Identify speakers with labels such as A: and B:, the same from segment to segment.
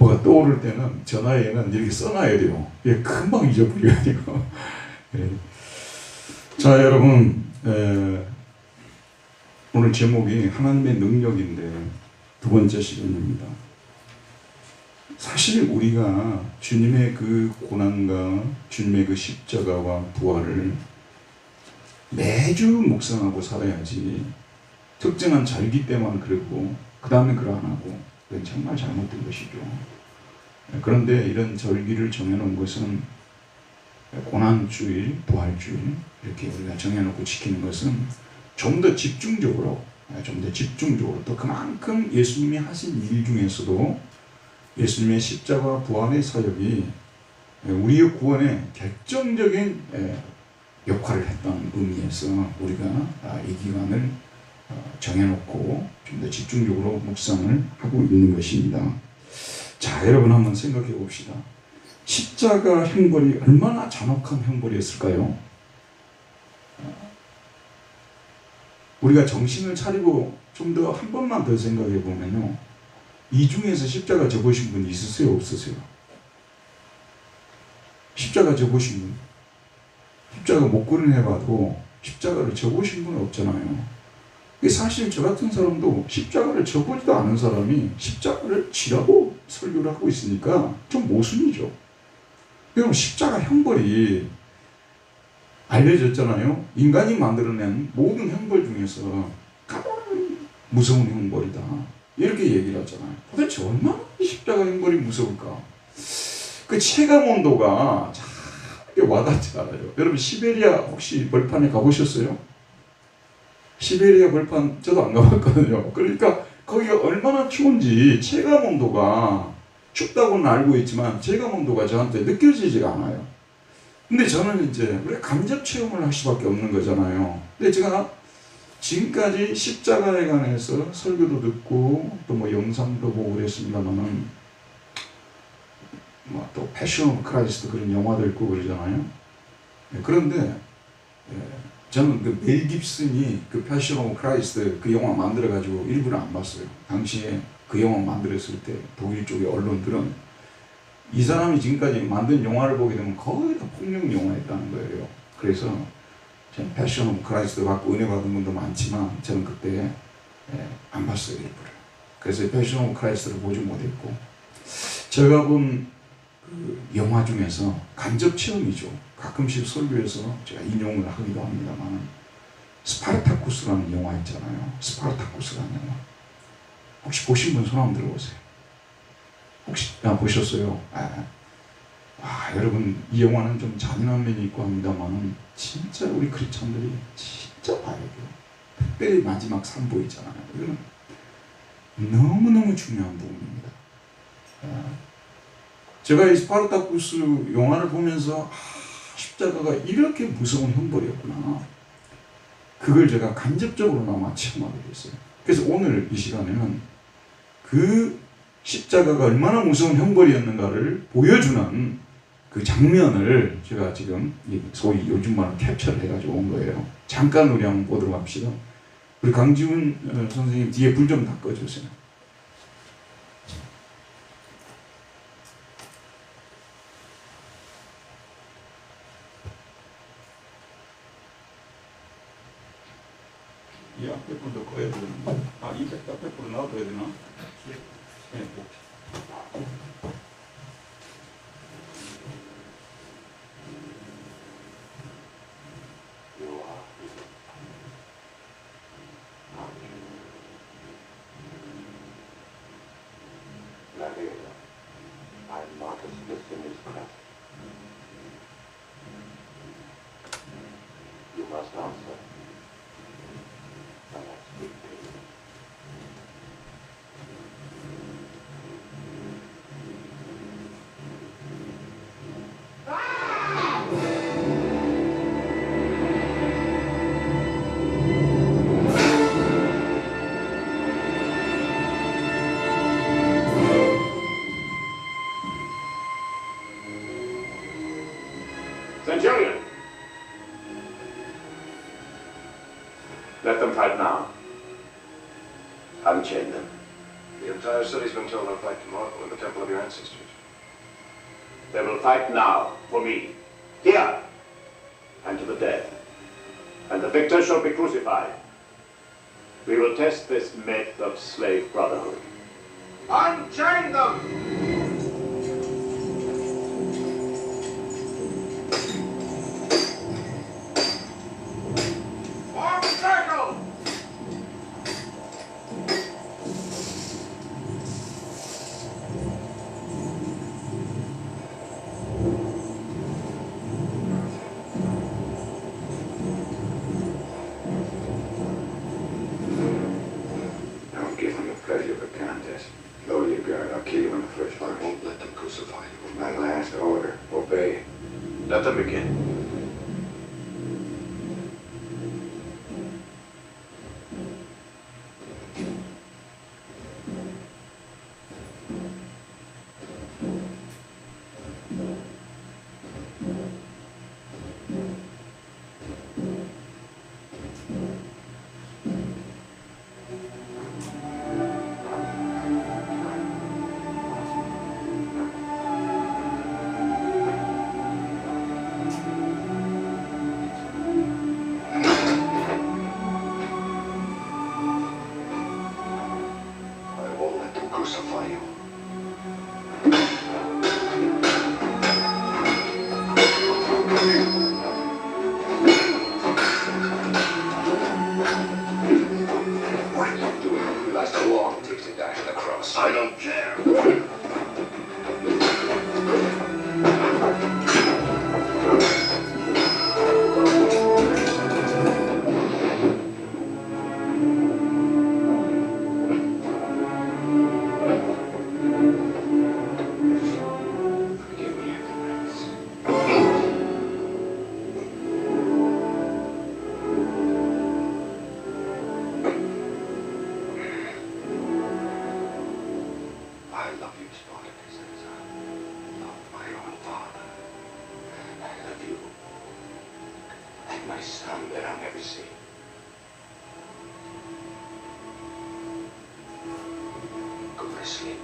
A: 뭐가 떠오를 때는 전화에는 이렇게 써놔야 돼요. 이게 금방 잊어버려가지고. 예. 자, 여러분, 오늘 제목이 하나님의 능력인데 두 번째 시간입니다. 사실 우리가 주님의 그 고난과 주님의 그 십자가와 부활을 매주 묵상하고 살아야지, 특정한 절기 때만 그러고 그 다음에 그러 안 하고, 그건 정말 잘못된 것이죠. 그런데 이런 절기를 정해놓은 것은 고난주일, 부활주일 이렇게 우리가 정해놓고 지키는 것은 좀 더 집중적으로 또 그만큼 예수님이 하신 일 중에서도 예수님의 십자가 부활의 사역이 우리의 구원에 결정적인 역할을 했던 의미에서 우리가 이 기간을 정해놓고 좀 더 집중적으로 묵상을 하고 있는 것입니다. 자, 여러분 한번 생각해 봅시다. 십자가 형벌이 얼마나 잔혹한 형벌이었을까요? 우리가 정신을 차리고 좀 더 한 번만 더 생각해 보면요, 이 중에서 십자가 져보신 분 있으세요? 없으세요? 십자가 져보신 분, 십자가 목걸이를 해봐도 십자가를 져보신 분은 없잖아요. 사실 저 같은 사람도 십자가를 져보지도 않은 사람이 십자가를 지라고 설교를 하고 있으니까 좀 모순이죠. 그럼 십자가 형벌이 알려졌잖아요. 인간이 만들어낸 모든 형벌 중에서 가장 무서운 형벌이다, 이렇게 얘기를 하잖아요. 도대체 얼마나 십자가 형벌이 무서울까? 그 체감 온도가 참 와닿지 않아요. 여러분, 시베리아 혹시 벌판에 가보셨어요? 시베리아 벌판 저도 안 가봤거든요. 그러니까 거기가 얼마나 추운지 체감 온도가, 춥다고는 알고 있지만 체감 온도가 저한테 느껴지지가 않아요. 근데 저는 이제 우리가 간접 체험을 할 수밖에 없는 거잖아요. 근데 제가 지금까지 십자가에 관해서 설교도 듣고 또 뭐 영상도 보고 그랬습니다만은 뭐 또 패션 오브 크라이스트 그런 영화도 있고 그러잖아요. 그런데 저는 그 멜 깁슨이 그 패션 오브 크라이스트 그 영화 만들어가지고 일부러 안 봤어요. 당시에 그 영화 만들었을 때 독일 쪽의 언론들은 이 사람이 지금까지 만든 영화를 보게 되면 거의 다 폭력 영화였다는 거예요. 그래서 저는 패션 오브 크라이스트 받고 은혜 받은 분도 많지만 저는 그때 안 봤어요, 일부러. 그래서 패션 오브 크라이스트를 보지 못했고, 제가 본 그 영화 중에서 간접 체험이죠. 가끔씩 설교에서 제가 인용을 하기도 합니다만, 스파르타쿠스라는 영화 있잖아요. 스파르타쿠스라는 영화. 혹시 보신 분 손 한번 들어보세요. 혹시 보셨어요? 여러분, 이 영화는 좀 잔인한 면이 있고 합니다만 진짜 우리 크리스찬들이 진짜 봐야 돼요. 특별히 마지막 3부 있잖아요. 이거는 너무너무 중요한 부분입니다. 제가 이 스파르타쿠스 영화를 보면서 십자가가 이렇게 무서운 형벌이었구나, 그걸 제가 간접적으로나마 체험하게 됐어요. 그래서 오늘 이 시간에는 그 십자가가 얼마나 무서운 형벌이었는가를 보여주는 그 장면을 제가 지금 소위 요즘 말로 캡처를 해가지고 온 거예요. 잠깐 우리 한번 보도록 합시다. 우리 강지훈 선생님 뒤에 불 좀 다 꺼주세요. 이 앞에 불도 꺼야 되나? 이 앞에 불 놔둬야 되나? 네.
B: Centurion, let them fight now. Unchain them. The entire city's been told they'll fight tomorrow in the temple of your ancestors.
C: They will fight now for me, here, and to the death. And the victor shall be crucified. We will test this myth of slave brotherhood. Unchain them!
B: Let them begin.
C: Crucify you. What are you doing? You realize how long it takes to dash the cross. I don't care. My son that I'll never see. Go to sleep.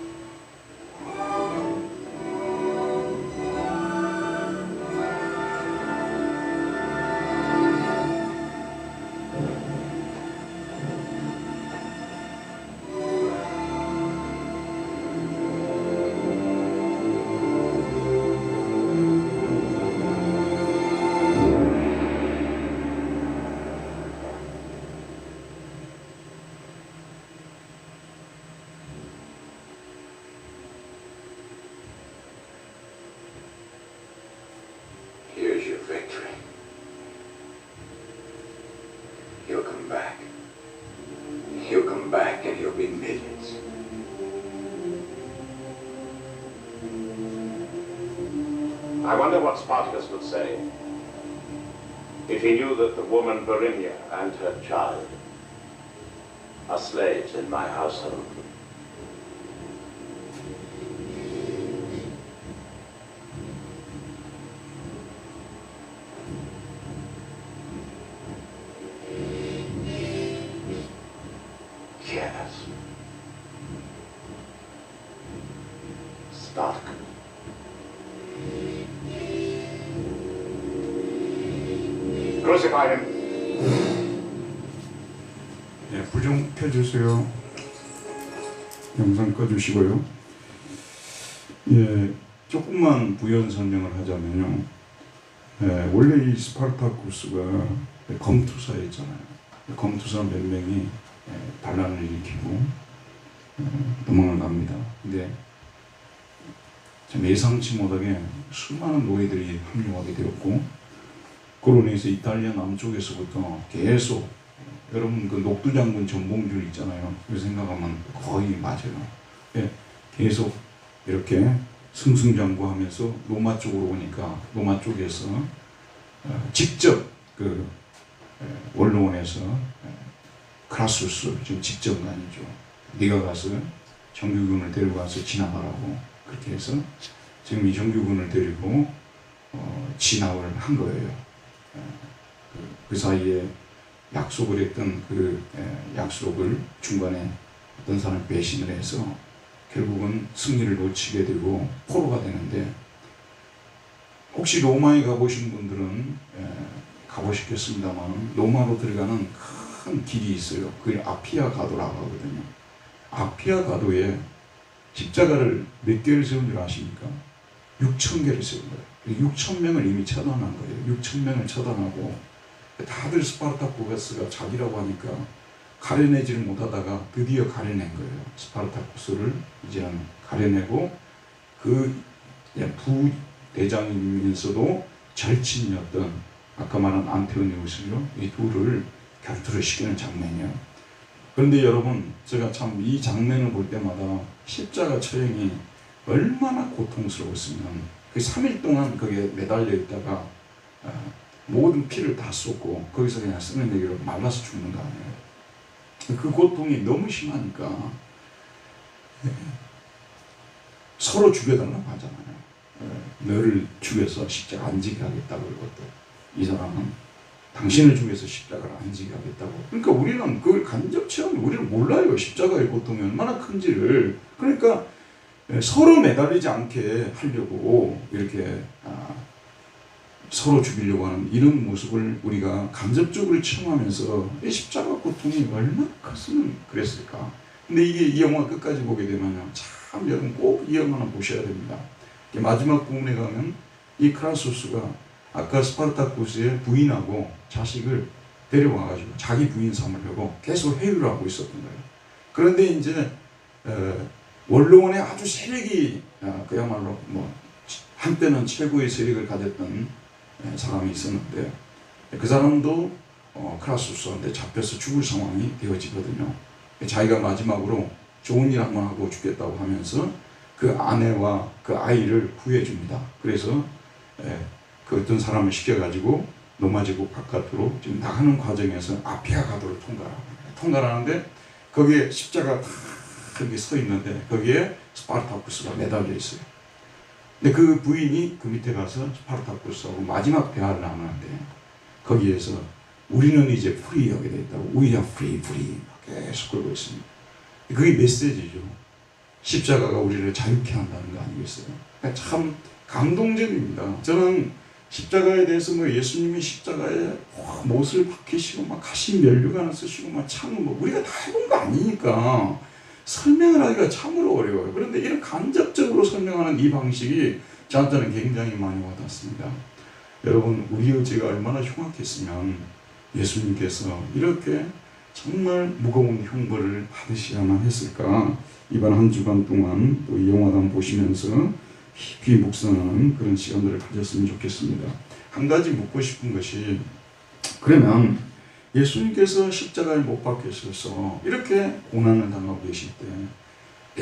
C: Here's your victory. He'll come back. He'll come back and he'll be millions. I wonder what Spartacus would say if he knew that the woman Varinia and her child are slaves in my household. Yes. Spartacus. Crucify him.
A: 네, 불 좀 켜주세요. 영상 꺼주시고요. 예, 조금만 부연 설명을 하자면요. 원래 이 스파르타쿠스가 검투사였잖아요. 검투사 몇 명이 반란을 일으키고 도망을 갑니다. 근데 참 예상치 못하게 수많은 노예들이 합류하게 되었고, 그로 인해서 이탈리아 남쪽에서부터 계속, 여러분 그 녹두 장군 전봉줄 있잖아요. 그 생각하면 거의 맞아요. 계속 이렇게 승승장구하면서 로마 쪽으로 오니까 로마 쪽에서 직접 그 원로원에서 크라수스 지금 직접관이죠. 네가 가서 정규군을 데리고 가서 진압하라고 그렇게 해서 지금 이 정규군을 데리고 진압을 한 거예요. 그 사이에 약속을 했던 그 약속을 중간에 어떤 사람이 배신을 해서 결국은 승리를 놓치게 되고 포로가 되는데, 혹시 로마에 가보신 분들은 가보셨겠습니다만 로마로 들어가는 큰 길이 있어요. 그게 아피아 가도라고 하거든요. 아피아 가도에 십자가를 몇 개를 세운 줄 아십니까? 6,000개를 세운 거예요. 6,000명을 이미 처단한 거예요. 6,000명을 처단하고 다들 스파르타쿠스가 자기라고 하니까 가려내지를 못하다가 드디어 가려낸 거예요. 스파르타쿠스를 이제는 가려내고 그 부대장이면서도 절친이었던 아까 말한 안테오니우스요, 이 둘을 결투를 시키는 장면이에요. 그런데 여러분, 제가 참 이 장면을 볼 때마다 십자가 처형이 얼마나 고통스러웠으면, 그 3일 동안 거기에 매달려 있다가 모든 피를 다 쏟고 거기서 그냥 쓰는 얘기로 말라서 죽는 거 아니에요. 그 고통이 너무 심하니까 서로 죽여달라고 하잖아요. 너를 죽여서 십자가 안 지게 하겠다고 그러거든. 이 사람은 당신을 죽여서 십자가를 안 지게 하겠다고. 그러니까 우리는 그걸 간접치 않으면 우리는 몰라요. 십자가의 고통이 얼마나 큰지를. 그러니까 서로 매달리지 않게 하려고 이렇게 서로 죽이려고 하는 이런 모습을 우리가 간접적으로 체험하면서 이 십자가 고통이 얼마나 컸으면 그랬을까. 근데 이게 이 영화 끝까지 보게 되면 참 여러분 꼭 이 영화는 보셔야 됩니다. 마지막 부분에 가면 이 크라수스가 아까 스파르타쿠스의 부인하고 자식을 데려와가지고 자기 부인 삼으려고 계속 회유를 하고 있었던 거예요. 그런데 이제 원로원의 아주 세력이 그야말로 뭐 한때는 최고의 세력을 가졌던 사람이 있었는데, 그 사람도 크라수스한테 잡혀서 죽을 상황이 되어지거든요. 자기가 마지막으로 좋은 일 한번 하고 죽겠다고 하면서 그 아내와 그 아이를 구해줍니다. 그래서 그 어떤 사람을 시켜가지고 로마제국 바깥으로 지금 나가는 과정에서 아피아 가도를 통과하는데 거기에 십자가 다 이렇게 서 있는데 거기에 스파르타쿠스가 매달려 있어요. 근데 그 부인이 그 밑에 가서 스파르타쿠스하고 마지막 대화를 나누는데 거기에서 우리는 이제 프리하게 됐다고, We are free, free 계속 그러고 있습니다. 그게 메시지죠. 십자가가 우리를 자유케 한다는 거 아니겠어요? 그러니까 참 감동적입니다. 저는 십자가에 대해서 뭐 예수님이 십자가에 못을 박히시고 막 가시 면류관을 쓰시고 막 참 뭐 우리가 다 해본 거 아니니까 설명을 하기가 참으로 어려워요. 그런데 이런 간접적으로 설명하는 이 방식이 저한테는 굉장히 많이 와닿습니다. 여러분, 우리의 죄가 얼마나 흉악했으면 예수님께서 이렇게 정말 무거운 형벌을 받으셔야만 했을까. 이번 한 주간 동안 또 이 영화관 보시면서 깊이 묵상하는 그런 시간들을 가졌으면 좋겠습니다. 한 가지 묻고 싶은 것이, 그러면 예수님께서 십자가에 못 박히셔서 이렇게 고난을 당하고 계실 때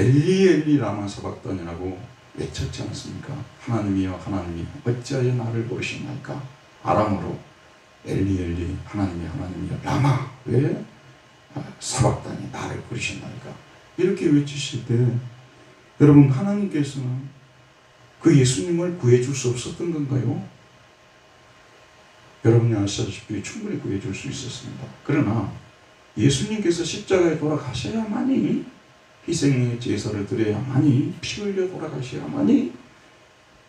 A: 엘리 엘리 라마 사박단이라고 외쳤지 않습니까? 하나님이여 하나님이여 어찌하여 나를 버리셨나이까. 아람어로 엘리 엘리 하나님이여 라마 왜 사박단이 나를 버리셨나이까. 이렇게 외치실 때 여러분, 하나님께서는 그 예수님을 구해줄 수 없었던 건가요? 여러분이 아시다시피 충분히 구해줄 수 있었습니다. 그러나 예수님께서 십자가에 돌아가셔야만이, 희생의 제사를 드려야만이, 피 흘려 돌아가셔야만이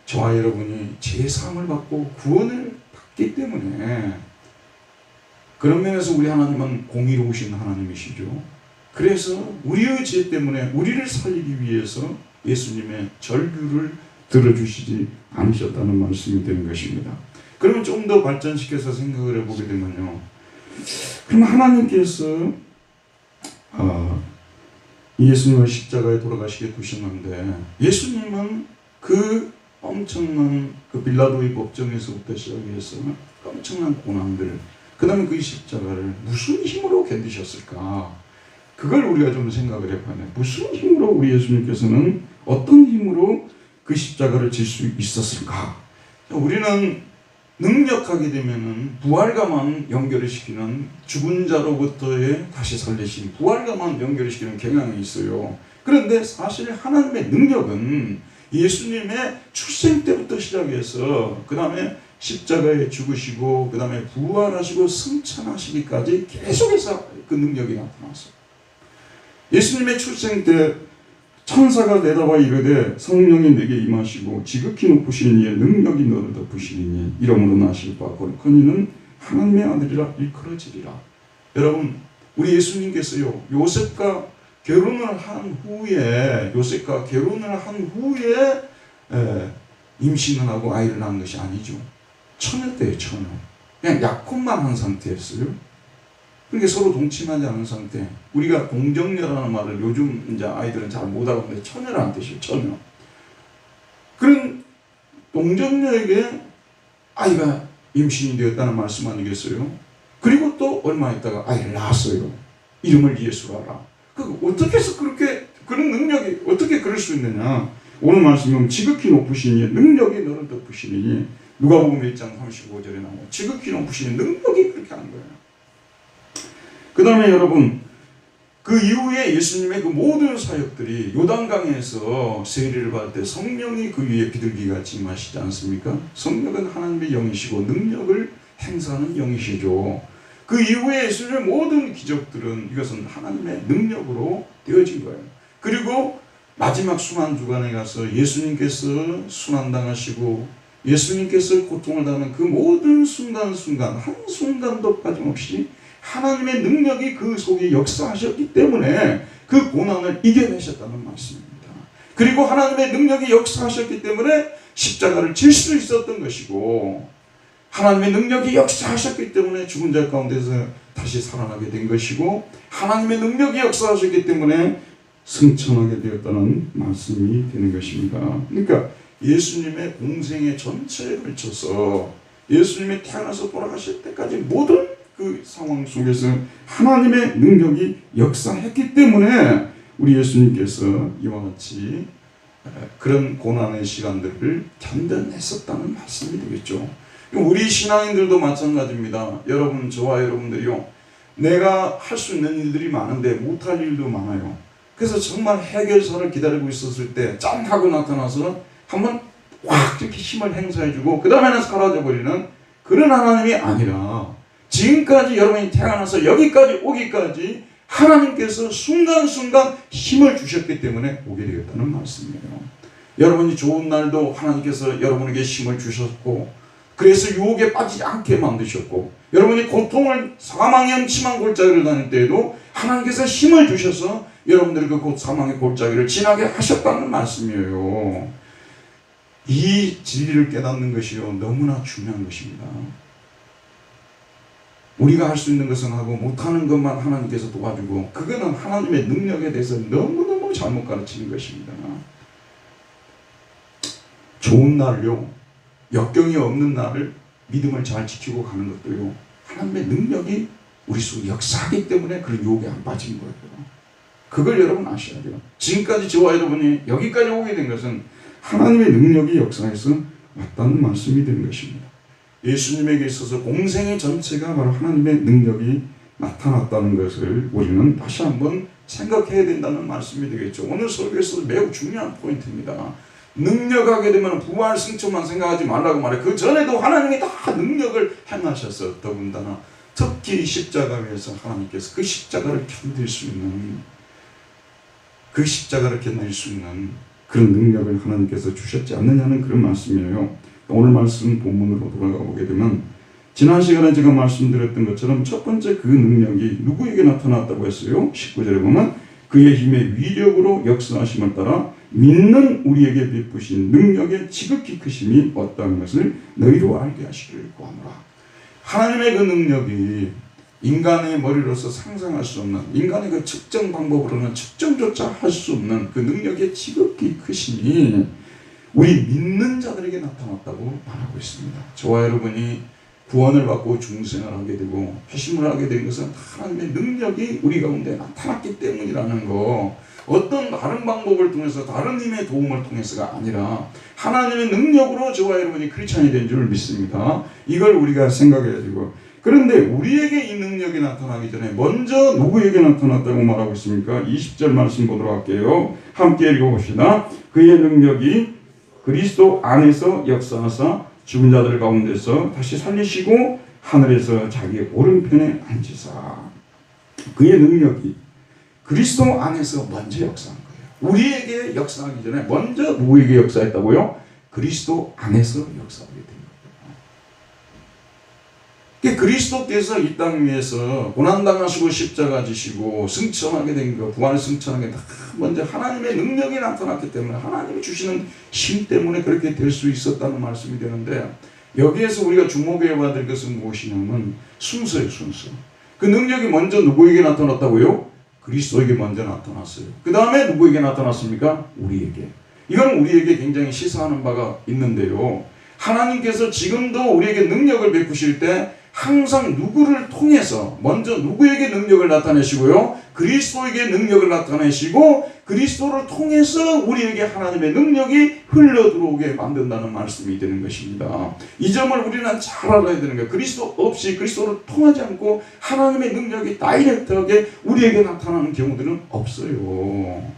A: 저와 여러분이 제사함을 받고 구원을 받기 때문에, 그런 면에서 우리 하나님은 공의로우신 하나님이시죠. 그래서 우리의 죄 때문에 우리를 살리기 위해서 예수님의 절규를 들어주시지 않으셨다는 말씀이 되는 것입니다. 그러면 좀 더 발전시켜서 생각을 해보게 되면요, 그럼 하나님께서 예수님을 십자가에 돌아가시게 두셨는데, 예수님은 그 엄청난 그 빌라도의 법정에서부터 시작해서 엄청난 고난들, 그 다음에 그 십자가를 무슨 힘으로 견디셨을까? 그걸 우리가 좀 생각을 해봐야 돼요. 무슨 힘으로 우리 예수님께서는 어떤 힘으로 그 십자가를 질 수 있었을까? 우리는 능력하게 되면은 부활과만 연결을 시키는, 죽은 자로부터의 다시 살리신 부활과만 연결을 시키는 경향이 있어요. 그런데 사실 하나님의 능력은 예수님의 출생 때부터 시작해서 그 다음에 십자가에 죽으시고 그 다음에 부활하시고 승천하시기까지 계속해서 그 능력이 나타났어요.
D: 예수님의 출생 때 천사가 내다봐 이르되 성령이 내게 임하시고 지극히 높으신 이의 능력이 너를 덮으시리니 이러므로 나실 바 거룩하니는 하나님의 아들이라 일컬어지리라. 여러분, 우리 예수님께서요, 요셉과 결혼을 한 후에 임신을 하고 아이를 낳은 것이 아니죠. 처녀 때예요, 처녀. 그냥 약혼만 한 상태였어요. 그러니까 서로 동침하지 않은 상태. 우리가 동정녀라는 말을 요즘 이제 아이들은 잘 못 알아듣는데 처녀라는 뜻이에요, 처녀. 그런 동정녀에게 아이가 임신이 되었다는 말씀 아니겠어요? 그리고 또 얼마 있다가 아이를 낳았어요. 이름을 예수라라. 어떻게 해서 그런 능력이 어떻게 그럴 수 있느냐? 오늘 말씀은 지극히 높으신 이의 능력이 너를 덮으시니 누가복음 1장 35절에 나오고 지극히 높으신 능력이 그렇게 하는 거예요. 그 다음에 여러분, 그 이후에 예수님의 그 모든 사역들이 요단강에서 세례를 받을 때 성령이 그 위에 비둘기같이 임하시지 않습니까? 성령은 하나님의 영이시고 능력을 행사하는 영이시죠. 그 이후에 예수님의 모든 기적들은 이것은 하나님의 능력으로 되어진 거예요. 그리고 마지막 순환주간에 가서 예수님께서 순환당하시고 예수님께서 고통을 당하는 그 모든 순간순간 한순간도 빠짐없이 하나님의 능력이 그 속에 역사하셨기 때문에 그 고난을 이겨내셨다는 말씀입니다. 그리고 하나님의 능력이 역사하셨기 때문에 십자가를 질 수 있었던 것이고 하나님의 능력이 역사하셨기 때문에 죽은 자 가운데서 다시 살아나게 된 것이고 하나님의 능력이 역사하셨기 때문에 승천하게 되었다는 말씀이 되는 것입니다. 그러니까 예수님의 공생의 전체에 걸쳐서 예수님이 태어나서 돌아가실 때까지 모든 그 상황 속에서 하나님의 능력이 역사했기 때문에 우리 예수님께서 이와 같이 그런 고난의 시간들을 견뎌냈었다는 말씀이 되겠죠. 우리 신앙인들도 마찬가지입니다. 여러분, 저와 여러분들이요, 내가 할 수 있는 일들이 많은데 못할 일도 많아요. 그래서 정말 해결사를 기다리고 있었을 때 짠 하고 나타나서 한번 확 이렇게 힘을 행사해주고 그 다음에는 사라져버리는 그런 하나님이 아니라 지금까지 여러분이 태어나서 여기까지 오기까지 하나님께서 순간순간 힘을 주셨기 때문에 오게 되었다는 말씀이에요. 여러분이 좋은 날도 하나님께서 여러분에게 힘을 주셨고 그래서 유혹에 빠지지 않게 만드셨고 여러분이 고통을 사망의 음침한 골짜기를 다닐 때에도 하나님께서 힘을 주셔서 여러분들이 그 사망의 골짜기를 지나게 하셨다는 말씀이에요. 이 진리를 깨닫는 것이요 너무나 중요한 것입니다. 우리가 할 수 있는 것은 하고 못하는 것만 하나님께서 도와주고 그거는 하나님의 능력에 대해서 너무너무 잘못 가르치는 것입니다. 좋은 날요, 역경이 없는 날을 믿음을 잘 지키고 가는 것도요 하나님의 능력이 우리 속에 역사하기 때문에 그런 유혹에 안 빠진 거예요. 그걸 여러분 아셔야 돼요. 지금까지 저와 여러분이 여기까지 오게 된 것은 하나님의 능력이 역사해서 왔다는 말씀이 되는 것입니다. 예수님에게 있어서 공생의 전체가 바로 하나님의 능력이 나타났다는 것을 우리는 다시 한번 생각해야 된다는 말씀이 되겠죠. 오늘 설교에서 매우 중요한 포인트입니다. 능력하게 되면 부활 승천만 생각하지 말라고 말해. 그 전에도 하나님이 다 능력을 행하셔서 더군다나 특히 십자가 위에서 하나님께서 그 십자가를 견딜 수 있는 그런 능력을 하나님께서 주셨지 않느냐는 그런 말씀이에요. 오늘 말씀 본문으로 돌아가 보게 되면 지난 시간에 제가 말씀드렸던 것처럼 첫 번째 그 능력이 누구에게 나타났다고 했어요? 19절에 보면 그의 힘의 위력으로 역사하심을 따라 믿는 우리에게 베푸신 능력의 지극히 크심이 어떠한 것을 너희로 알게 하시기를 구하노라. 하나님의 그 능력이 인간의 머리로서 상상할 수 없는, 인간의 그 측정 방법으로는 측정조차 할 수 없는 그 능력의 지극히 크심이 우리 믿는 자들에게 나타났다고 말하고 있습니다. 저와 여러분이 구원을 받고 중생을 하게 되고 회심을 하게 된 것은 하나님의 능력이 우리 가운데 나타났기 때문이라는 거, 어떤 다른 방법을 통해서 다른 힘의 도움을 통해서가 아니라 하나님의 능력으로 저와 여러분이 크리스찬이 된 줄 믿습니다. 이걸 우리가 생각해야 되고, 그런데 우리에게 이 능력이 나타나기 전에 먼저 누구에게 나타났다고 말하고 있습니까? 20절 말씀 보도록 할게요. 함께 읽어봅시다. 그의 능력이 그리스도 안에서 역사하사 죽은 자들 가운데서 다시 살리시고 하늘에서 자기 오른편에 앉으사. 그의 능력이 그리스도 안에서 먼저 역사한 거예요. 우리에게 역사하기 전에 먼저 누구에게 역사했다고요? 그리스도 안에서 역사하게 된 거예요. 그리스도께서 이 땅 위에서 고난당하시고 십자가 지시고 승천하게 된 거, 부활을 승천하게 다 먼저 하나님의 능력이 나타났기 때문에, 하나님이 주시는 힘 때문에 그렇게 될 수 있었다는 말씀이 되는데, 여기에서 우리가 주목해야 될 것은 무엇이냐면 순서예요. 순서. 그 능력이 먼저 누구에게 나타났다고요? 그리스도에게 먼저 나타났어요. 그 다음에 누구에게 나타났습니까? 우리에게. 이건 우리에게 굉장히 시사하는 바가 있는데요, 하나님께서 지금도 우리에게 능력을 베푸실 때 항상 누구를 통해서 먼저 누구에게 능력을 나타내시고요, 그리스도에게 능력을 나타내시고 그리스도를 통해서 우리에게 하나님의 능력이 흘러들어오게 만든다는 말씀이 되는 것입니다. 이 점을 우리는 잘 알아야 되는 거예요. 그리스도 없이, 그리스도를 통하지 않고 하나님의 능력이 다이렉트하게 우리에게 나타나는 경우들은 없어요.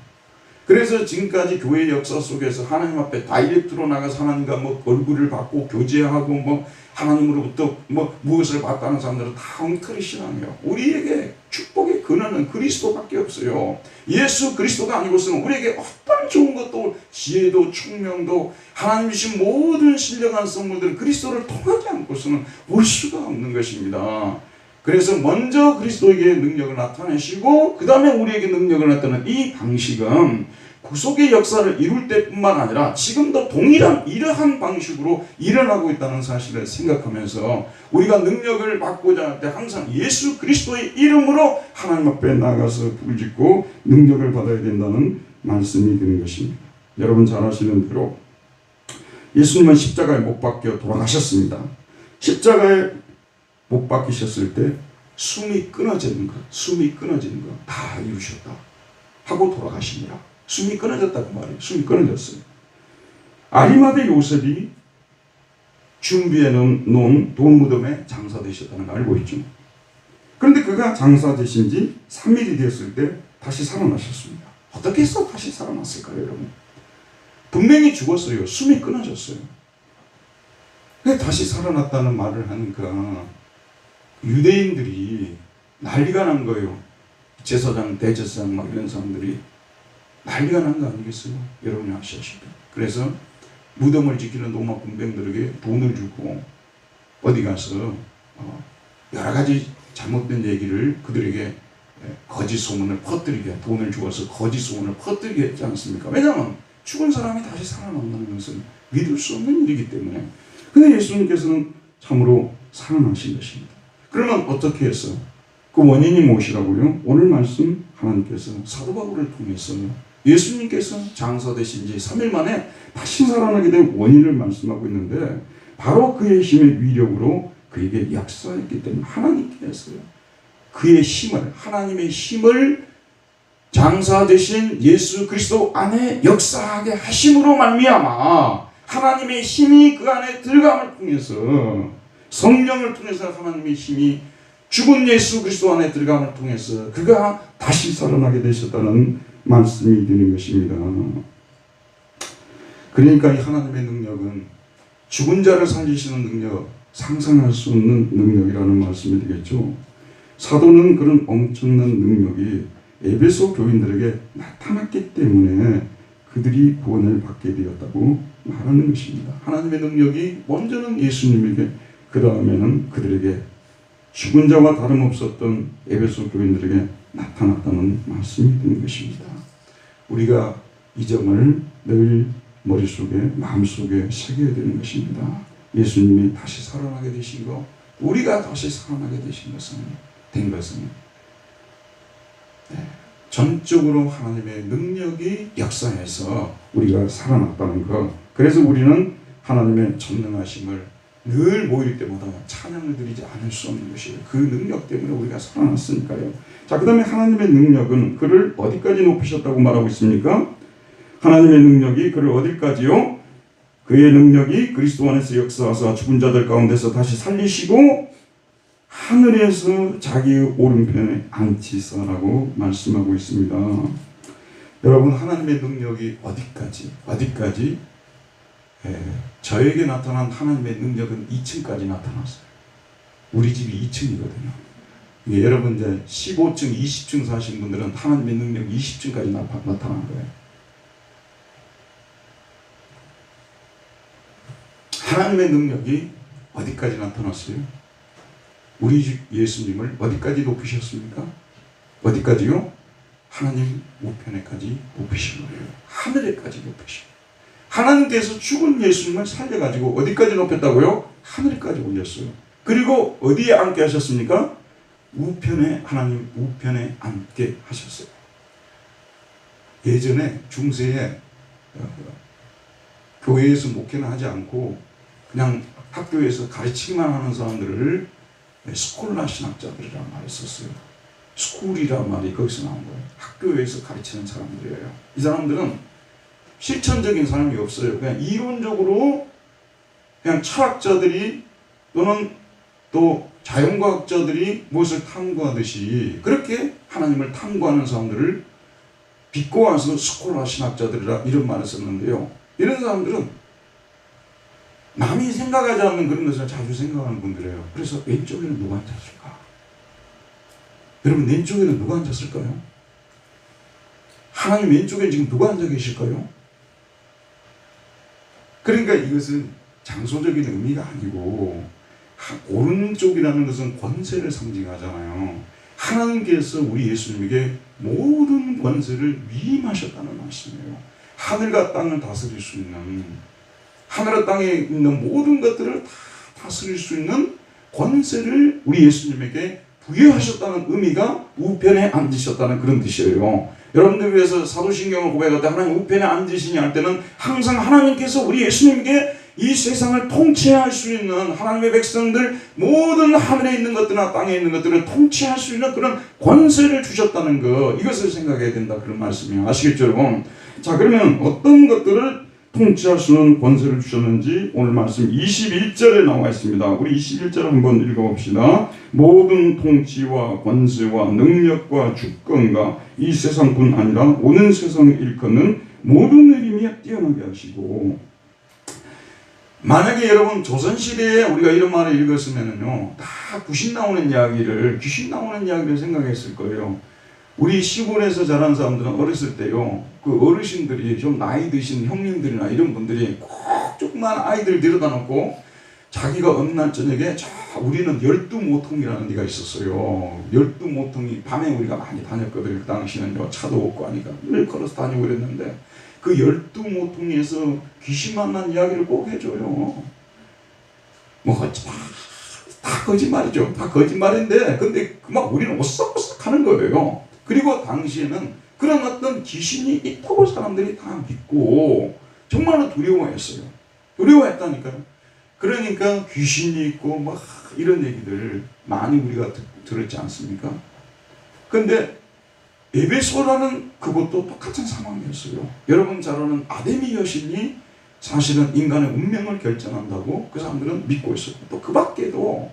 D: 그래서 지금까지 교회 역사 속에서 하나님 앞에 다이렉트로 나가서 하나님과 얼굴을 받고 교제하고 하나님으로부터 무엇을 받다는 사람들은 다 엉터리 신앙이에요. 우리에게 축복의 근원은 그리스도밖에 없어요. 예수 그리스도가 아니고서는 우리에게 어떤 좋은 것도, 지혜도 총명도 하나님 주신 모든 신령한 선물들은 그리스도를 통하지 않고서는 올 수가 없는 것입니다. 그래서 먼저 그리스도에게 능력을 나타내시고 그 다음에 우리에게 능력을 나타내는 이 방식은 구속의 역사를 이룰 때뿐만 아니라 지금도 동일한 이러한 방식으로 일어나고 있다는 사실을 생각하면서 우리가 능력을 받고자 할 때 항상 예수 그리스도의 이름으로 하나님 앞에 나가서 부르짖고 능력을 받아야 된다는 말씀이 되는 것입니다. 여러분 잘 아시는 대로 예수님은 십자가에 못 박혀 돌아가셨습니다. 십자가에 못 박히셨을 때 숨이 끊어지는 것 다 이루셨다 하고 돌아가시니라. 숨이 끊어졌다고 말해요. 숨이 끊어졌어요. 아리마대 요셉이 준비해 놓은 돈 무덤에 장사되셨다는 걸 알고 있죠. 그런데 그가 장사되신 지 3일이 되었을 때 다시 살아나셨습니다. 어떻게 해서 다시 살아났을까요, 여러분? 분명히 죽었어요. 숨이 끊어졌어요. 근데 다시 살아났다는 말을 하니까 유대인들이 난리가 난 거예요. 제사장, 대제사장 이런 사람들이 난리가 난 거 아니겠어요? 여러분이 아시다시피. 그래서 무덤을 지키는 로마 군병들에게 돈을 주고 어디 가서 여러 가지 잘못된 얘기를 그들에게 거짓 소문을 퍼뜨리게, 돈을 주어서 거짓 소문을 퍼뜨리게 했지 않습니까? 왜냐하면 죽은 사람이 다시 살아난다는 것은 믿을 수 없는 일이기 때문에. 근데 예수님께서는 참으로 살아나신 것입니다. 그러면 어떻게 해서 그 원인이 무엇이라고요? 오늘 말씀 하나님께서 사도 바울을 통해서 예수님께서 장사되신 지 3일 만에 다시 살아나게 된 원인을 말씀하고 있는데, 바로 그의 힘의 위력으로 그에게 역사했기 때문에 하나님께서 그의 힘을, 하나님의 힘을 장사되신 예수 그리스도 안에 역사하게 하심으로 말미암아 하나님의 힘이 그 안에 들어감을 통해서, 성령을 통해서 하나님의 힘이 죽은 예수 그리스도 안에 들어감을 통해서 그가 다시 살아나게 되셨다는 말씀이 되는 것입니다. 그러니까 이 하나님의 능력은 죽은 자를 살리시는 능력, 상상할 수 없는 능력이라는 말씀이 되겠죠. 사도는 그런 엄청난 능력이 에베소 교인들에게 나타났기 때문에 그들이 구원을 받게 되었다고 말하는 것입니다. 하나님의 능력이 먼저는 예수님에게, 그 다음에는 그들에게, 죽은 자와 다름없었던 에베소 교인들에게 나타났다는 말씀이 되는 것입니다. 우리가 이 점을 늘 머릿속에, 마음속에 새겨야 되는 것입니다. 예수님이 다시 살아나게 되신 것, 우리가 다시 살아나게 되신 것은, 전적으로 하나님의 능력이 역사해서 우리가 살아났다는 것. 그래서 우리는 하나님의 전능하심을 늘 모일 때마다 찬양을 드리지 않을 수 없는 것이에요. 그 능력 때문에 우리가 살아났으니까요. 자, 그 다음에 하나님의 능력은 그를 어디까지 높이셨다고 말하고 있습니까? 하나님의 능력이 그를 어디까지요? 그의 능력이 그리스도 안에서 역사하사 죽은 자들 가운데서 다시 살리시고 하늘에서 자기의 오른편에 앉히사라고 말씀하고 있습니다. 여러분, 하나님의 능력이 어디까지? 저에게 나타난 하나님의 능력은 2층까지 나타났어요. 우리 집이 2층이거든요. 여러분 이제 15층, 20층 사신 분들은 하나님의 능력이 20층까지 나타난 거예요. 하나님의 능력이 어디까지 나타났어요? 우리 주 예수님을 어디까지 높이셨습니까? 어디까지요? 하나님 우편에까지 높이신 거예요. 하늘에까지 높이신 거예요. 하나님께서 죽은 예수님을 살려가지고 어디까지 높였다고요? 하늘에까지 올렸어요. 그리고 어디에 앉게 하셨습니까? 우편에, 하나님 우편에 앉게 하셨어요. 예전에 중세에 교회에서 목회는 하지 않고 그냥 학교에서 가르치기만 하는 사람들을 스콜라 신학자들이라는 말을 썼어요. 스쿨이라는 말이 거기서 나온 거예요. 학교에서 가르치는 사람들이에요. 이 사람들은 실천적인 사람이 없어요. 그냥 이론적으로 그냥 철학자들이 또는 또 자연과학자들이 무엇을 탐구하듯이 그렇게 하나님을 탐구하는 사람들을 비꼬아서 스콜라 신학자들이라 이런 말을 썼는데요. 이런 사람들은 남이 생각하지 않는 그런 것을 자주 생각하는 분들이에요. 그래서 왼쪽에는 누가 앉았을까? 여러분 왼쪽에는 누가 앉았을까요? 하나님 왼쪽에 지금 누가 앉아 계실까요? 그러니까 이것은 장소적인 의미가 아니고 오른쪽이라는 것은 권세를 상징하잖아요. 하나님께서 우리 예수님에게 모든 권세를 위임하셨다는 말씀이에요. 하늘과 땅을 다스릴 수 있는, 하늘과 땅에 있는 모든 것들을 다 다스릴 수 있는 권세를 우리 예수님에게 부여하셨다는 의미가 우편에 앉으셨다는 그런 뜻이에요. 여러분들 위해서 사도신경을 고백할 때 하나님 우편에 앉으시니 할 때는 항상 하나님께서 우리 예수님에게 이 세상을 통치할 수 있는 하나님의 백성들 모든 하늘에 있는 것들이나 땅에 있는 것들을 통치할 수 있는 그런 권세를 주셨다는 거, 이것을 생각해야 된다 그런 말씀이에요. 아시겠죠 여러분? 자, 그러면 어떤 것들을 통치할 수 있는 권세를 주셨는지 오늘 말씀 21절에 나와 있습니다. 우리 21절 한번 읽어봅시다. 모든 통치와 권세와 능력과 주권과 이 세상뿐 아니라 오는 세상을 일컫는 모든 의림이 뛰어나게 하시고. 만약에 여러분 조선시대에 우리가 이런 말을 읽었으면요 다 귀신 나오는 이야기를 생각했을 거예요. 우리 시골에서 자란 사람들은 어렸을 때요, 그 어르신들이 좀 나이 드신 형님들이나 이런 분들이 꼭 조그만 아이들 데려다 놓고 자기가 어느 날 저녁에 우리는 12모통이라는 데가 있었어요. 12모통이 밤에 우리가 많이 다녔거든요. 그 당시에는 차도 없고 하니까 늘 걸어서 다니고 그랬는데 그 12모통에서 귀신 만난 이야기를 꼭 해줘요. 뭐 다 거짓말이죠. 다 거짓말인데 근데 막 우리는 오싹오싹 하는 거예요. 그리고 당시에는 그런 어떤 귀신이 있다고 사람들이 다 믿고 정말로 두려워했어요. 두려워했다니까요. 그러니까 귀신이 있고 막 이런 얘기들 많이 우리가 들었지 않습니까? 근데 에베소라는 그것도 똑같은 상황이었어요. 여러분 잘 아는 아데미 여신이 사실은 인간의 운명을 결정한다고 그 사람들은 믿고 있었고, 또 그 밖에도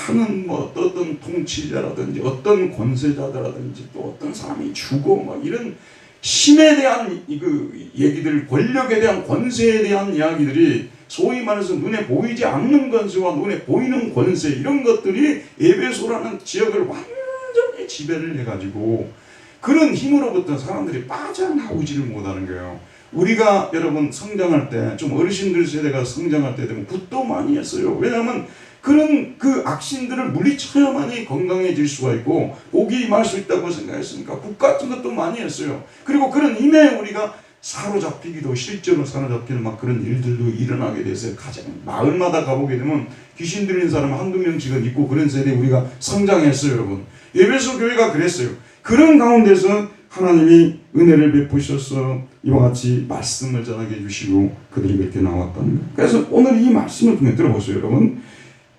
D: 많은 뭐 어떤 통치자라든지 어떤 권세자들라든지 또 어떤 사람이 죽어 뭐 이런 힘에 대한 그 얘기들, 권력에 대한 권세에 대한 이야기들이 소위 말해서 눈에 보이지 않는 권세와 눈에 보이는 권세, 이런 것들이 에베소라는 지역을 완전히 지배를 해가지고 그런 힘으로부터 사람들이 빠져나오지를 못하는 거예요. 우리가 여러분 성장할 때, 좀 어르신들 세대가 성장할 때 되면 굿도 많이 했어요. 왜냐하면 그런 그 악신들을 물리쳐야만이 건강해질 수가 있고 복이 임할 수 있다고 생각했으니까 국 같은 것도 많이 했어요. 그리고 그런 힘에 우리가 사로잡히기도, 실제로 사로잡히는 막 그런 일들도 일어나게 돼서 가장 마을마다 가보게 되면 귀신 들린 사람 한두 명씩은 있고 그런 세대에 우리가 성장했어요. 여러분 에베소 교회가 그랬어요. 그런 가운데서 하나님이 은혜를 베푸셔서 이와 같이 말씀을 전하게 해주시고 그들이 그렇게 나왔다는 거예요. 그래서 오늘 이 말씀을 통해 들어보세요. 여러분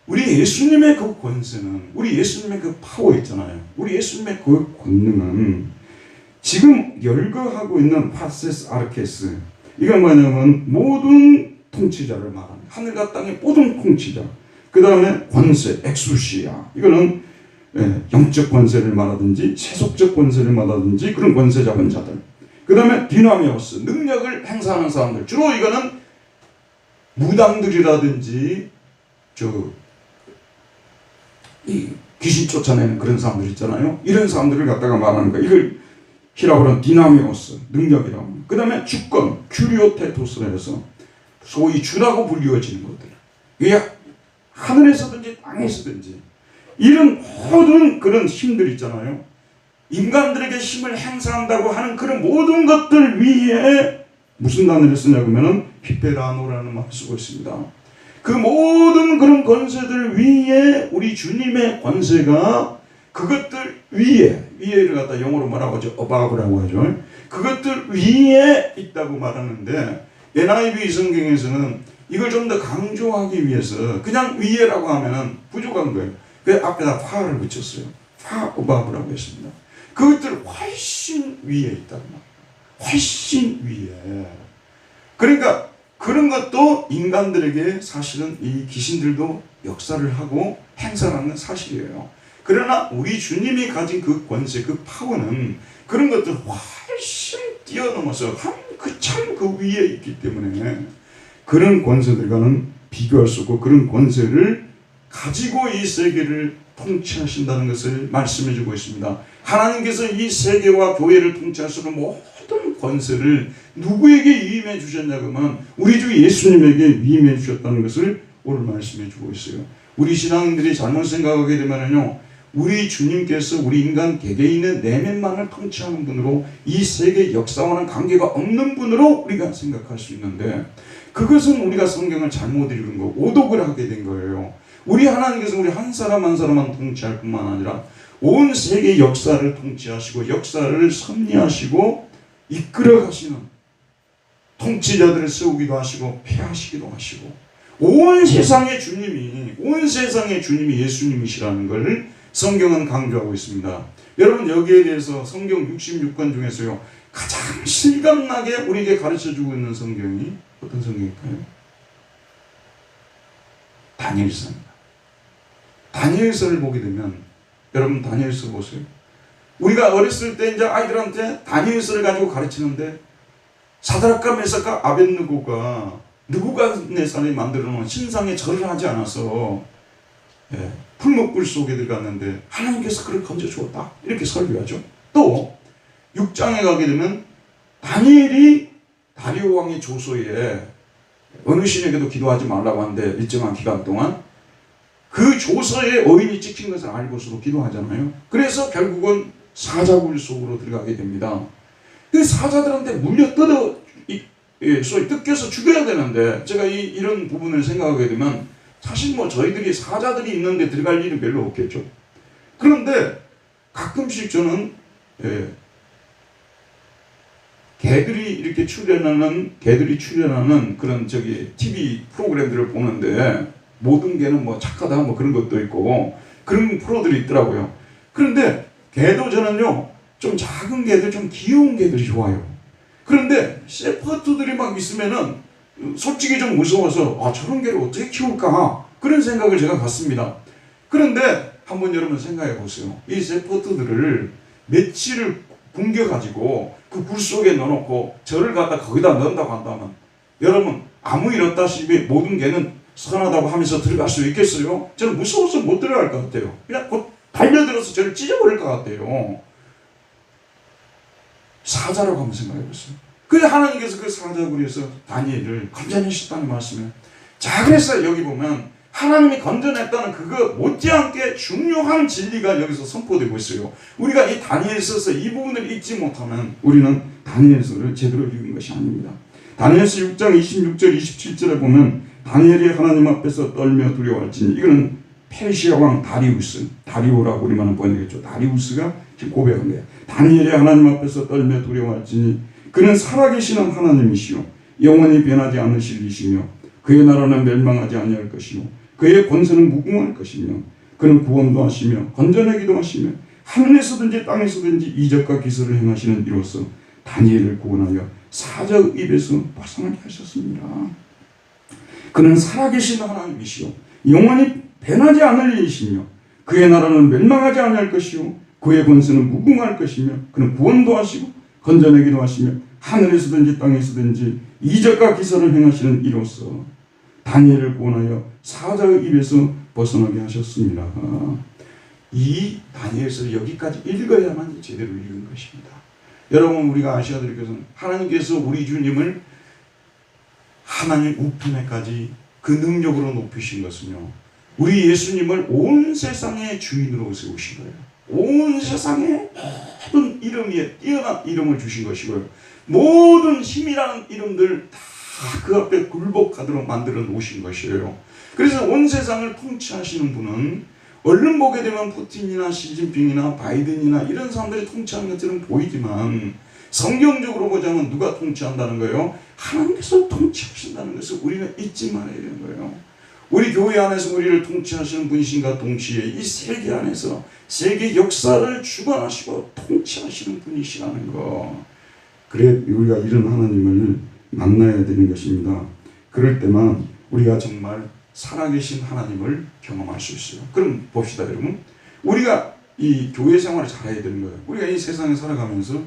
D: 우리 예수님의 그 권세는, 우리 예수님의 그 파워 있잖아요. 우리 예수님의 그 권능은 지금 열거하고 있는 파세스 아르케스, 이건 뭐냐면 모든 통치자를 말합니다. 하늘과 땅의 모든 통치자. 그 다음에 권세, 엑수시아, 이거는 영적 권세를 말하든지 세속적 권세를 말하든지 그런 권세 잡은 자들. 그 다음에 디나미오스, 능력을 행사하는 사람들. 주로 이거는 무당들이라든지 이 귀신 쫓아내는 그런 사람들 있잖아요. 이런 사람들을 갖다가 말하는 거예요. 이걸 히라보는 디나미오스, 능력이라고. 그 다음에 주권, 큐리오테토스라 해서 소위 주라고 불리워지는 것들. 이게 하늘에서든지 땅에서든지 이런 모든 그런 힘들 있잖아요. 인간들에게 힘을 행사한다고 하는 그런 모든 것들 위에 무슨 단어를 쓰냐고 하면은 히페라노라는 말을 쓰고 있습니다. 그 모든 그런 권세들 위에 우리 주님의 권세가 그것들 위에를 갖다 영어로 뭐라고 하죠? above라고 하죠. 그것들 위에 있다고 말하는데 NIV 성경에서는 이걸 좀 더 강조하기 위해서 그냥 위에라고 하면은 부족한 거예요. 그래서 앞에다 파를 붙였어요. 파 above라고 했습니다. 그것들 훨씬 위에 있다고 말합니다. 훨씬 위에. 그러니까 그런 것도 인간들에게 사실은 이 귀신들도 역사를 하고 행사하는 사실이에요. 그러나 우리 주님이 가진 그 권세, 그 파워는 그런 것들 훨씬 뛰어넘어서 참 그 위에 있기 때문에 그런 권세들과는 비교할 수 없고 그런 권세를 가지고 이 세계를 통치하신다는 것을 말씀해 주고 있습니다. 하나님께서 이 세계와 교회를 통치할 수 있는 모든 권세를 누구에게 위임해 주셨냐고 하면 우리 주 예수님에게 위임해 주셨다는 것을 오늘 말씀해 주고 있어요. 우리 신앙인들이 잘못 생각하게 되면요, 우리 주님께서 우리 인간 개개인의 내면만을 통치하는 분으로 이 세계 역사와는 관계가 없는 분으로 우리가 생각할 수 있는데 그것은 우리가 성경을 잘못 읽은 거, 오독을 하게 된 거예요. 우리 하나님께서 우리 한 사람 한 사람만 통치할 뿐만 아니라 온 세계 역사를 통치하시고 역사를 섭리하시고 이끌어 가시는 통치자들을 세우기도 하시고 폐하시기도 하시고 온 세상의 주님이 예수님이시라는 것을 성경은 강조하고 있습니다. 여러분 여기에 대해서 성경 66권 중에서요 가장 실감나게 우리에게 가르쳐주고 있는 성경이 어떤 성경일까요? 다니엘서입니다. 다니엘서를 보게 되면 여러분 다니엘서 보세요. 우리가 어렸을 때 이제 아이들한테 다니엘서를 가지고 가르치는데 사드락과 메삭과 아벳느고가 느부갓네살이 만들어 놓은 신상에 절을 하지 않아서 풀목불 속에 들어갔는데 하나님께서 그를 건져주었다 이렇게 설교하죠. 또 6장에 가게 되면 다니엘이 다리오 왕의 조서에 어느 신에게도 기도하지 말라고 하는데 일정한 기간 동안 그 조서에 어인이 찍힌 것을 알고서도 기도하잖아요. 그래서 결국은 사자굴 속으로 들어가게 됩니다. 그 사자들한테 물려 소위 뜯겨서 죽여야 되는데 제가 이런 부분을 생각하게 되면 사실 저희들이 사자들이 있는데 들어갈 일은 별로 없겠죠. 그런데 가끔씩 저는 개들이 출연하는 그런 TV 프로그램들을 보는데 모든 개는 착하다 그런 것도 있고 그런 프로들이 있더라고요. 그런데 개도 저는요 좀 작은 개들 좀 귀여운 개들이 좋아요. 그런데 셰퍼드들이 막 있으면은 솔직히 좀 무서워서 저런 개를 어떻게 키울까 그런 생각을 제가 갖습니다. 그런데 한번 여러분 생각해 보세요. 이 셰퍼드들을 며칠을 굶겨가지고 그 굴 속에 넣어놓고 저를 갖다 거기다 넣는다고 한다면 여러분 아무 일 없다시피 모든 개는 선하다고 하면서 들어갈 수 있겠어요? 저는 무서워서 못 들어갈 것 같아요. 그냥 곧 달려들어서 저를 찢어버릴 것 같아요. 사자라고 한번 생각해 보세요. 그래 하나님께서 그 사자굴에서 다니엘을 건져내셨다는 말씀이에요. 자 그래서 여기 보면 하나님이 건져냈다는 그거 못지않게 중요한 진리가 여기서 선포되고 있어요. 우리가 이 다니엘서에서 이 부분을 읽지 못하면 우리는 다니엘서를 제대로 읽은 것이 아닙니다. 다니엘서 6장 26절 27절에 보면 다니엘이 하나님 앞에서 떨며 두려워할지니 이거는 페르시아 왕 다리오라고 우리만은 번역했죠. 다리우스가 지금 고백한 거예요. 다니엘이 하나님 앞에서 떨며 두려워할지니 그는 살아계시는 하나님이시요 영원히 변하지 않으실 이시며 그의 나라는 멸망하지 아니할 것이요 그의 권세는 무궁할 것이며 그는 구원도 하시며 건져내기도 하시며 하늘에서든지 땅에서든지 이적과 기술을 행하시는 이로써 다니엘을 구원하여 사자의 입에서 벗어나게 하셨습니다. 그는 살아계신 하나님이시요 영원히 변하지 않을 이시며 그의 나라는 멸망하지 아니할 것이요 그의 권세는 무궁할 것이며 그는 구원도 하시고 건져내기도 하시며 하늘에서든지 땅에서든지 이적과 기사를 행하시는 이로써 다니엘을 구원하여 사자의 입에서 벗어나게 하셨습니다. 이 다니엘서 여기까지 읽어야만 제대로 읽은 것입니다. 여러분, 우리가 아셔야 될 것은 하나님께서 우리 주님을 하나님 우편에까지 그 능력으로 높이신 것은요, 우리 예수님을 온 세상의 주인으로 세우신 거예요. 온 세상에 모든 이름 위에 뛰어난 이름을 주신 것이고요, 모든 힘이라는 이름들 다 그 앞에 굴복하도록 만들어 놓으신 것이에요. 그래서 온 세상을 통치하시는 분은 얼른 보게 되면 푸틴이나 시진핑이나 바이든이나 이런 사람들이 통치하는 것처럼 보이지만, 성경적으로 보자면 누가 통치한다는 거예요? 하나님께서 통치하신다는 것을 우리는 잊지 말아야 되는 거예요. 우리 교회 안에서 우리를 통치하시는 분이신가 동시에 이 세계 안에서 세계 역사를 주관하시고 통치하시는 분이시라는 거. 그래 우리가 이런 하나님을 만나야 되는 것입니다. 그럴 때만 우리가 정말 살아계신 하나님을 경험할 수 있어요. 그럼 봅시다, 여러분. 우리가 이 교회 생활을 잘해야 되는 거예요. 우리가 이 세상에 살아가면서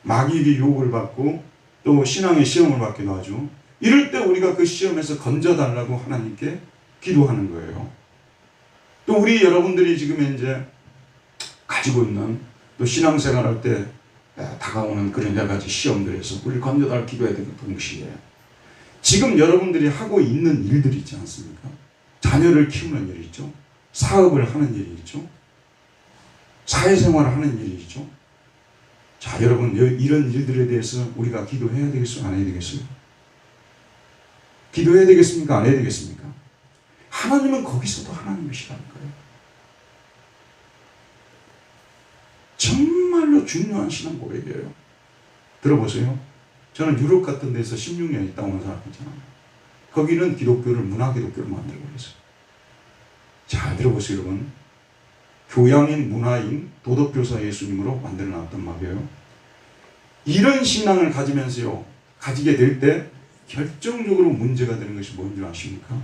D: 마귀에게 유혹을 받고 또 신앙의 시험을 받기도 하죠. 이럴 때 우리가 그 시험에서 건져달라고 하나님께 기도하는 거예요. 또 우리 여러분들이 지금 이제 가지고 있는 또 신앙생활할 때 다가오는 그런 여러 가지 시험들에서 우리 건져달 기도해야 되는 동시에 지금 여러분들이 하고 있는 일들이 있지 않습니까? 자녀를 키우는 일이 있죠. 사업을 하는 일이 있죠. 사회생활을 하는 일이 있죠. 자, 여러분, 이런 일들에 대해서 우리가 기도해야 되겠어요? 안 해야 되겠어요? 기도해야 되겠습니까? 안 해야 되겠습니까? 하나님은 거기서도 하나님이시라는 거예요. 정말로 중요한 신앙 고백이에요. 들어보세요. 저는 유럽 같은 데서 16년 있다 온 사람 있잖아요. 거기는 기독교를 문화기독교로 만들어버렸어요. 잘 들어보세요, 여러분. 교양인, 문화인, 도덕교사 예수님으로 만들어놨단 말이에요. 이런 신앙을 가지면서요, 가지게 될 때 결정적으로 문제가 되는 것이 뭔지 아십니까?